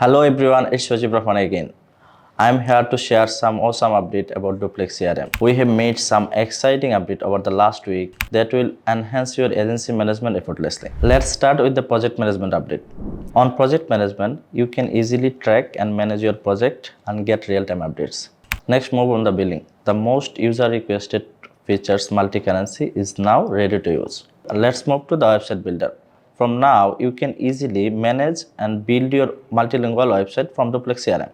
Hello everyone, it's Shojib Rahman again. I'm here to share some awesome update about Doplac CRM. We have made some exciting update over the last week that will enhance your agency management effortlessly. Let's start with the project management update. On project management, you can easily track and manage your project and get real-time updates. Next, move on the billing. The most user requested features multi-currency is now ready to use. Let's move to the website builder. From now, you can easily manage and build your multilingual website from Doplac CRM.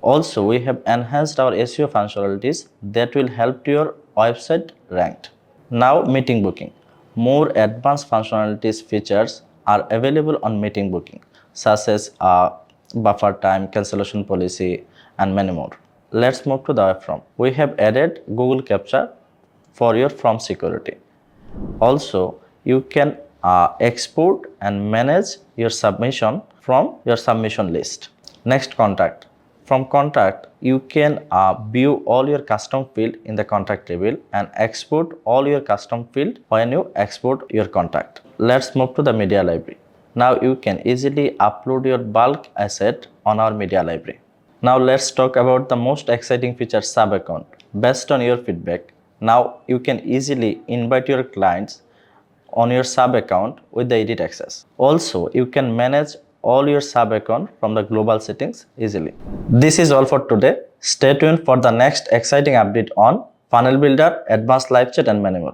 Also, we have enhanced our SEO functionalities that will help your website ranked. Now, meeting booking. More advanced functionalities features are available on meeting booking, such as buffer time, cancellation policy, and many more. Let's move to the web form. We have added Google Captcha for your form security. Also, you can export and manage your submission from your submission list. Next, contact. From contact, you can view all your custom field in the contact table and export all your custom field when you export your contact. Let's move to the media library. Now you can easily upload your bulk asset on our media library. Now let's talk about the most exciting feature, sub account. Based on your feedback, now you can easily invite your clients on your sub account with the edit access. Also, you can manage all your sub account from the global settings easily. This is all for today. Stay tuned for the next exciting update on funnel builder, advanced live chat, and many more.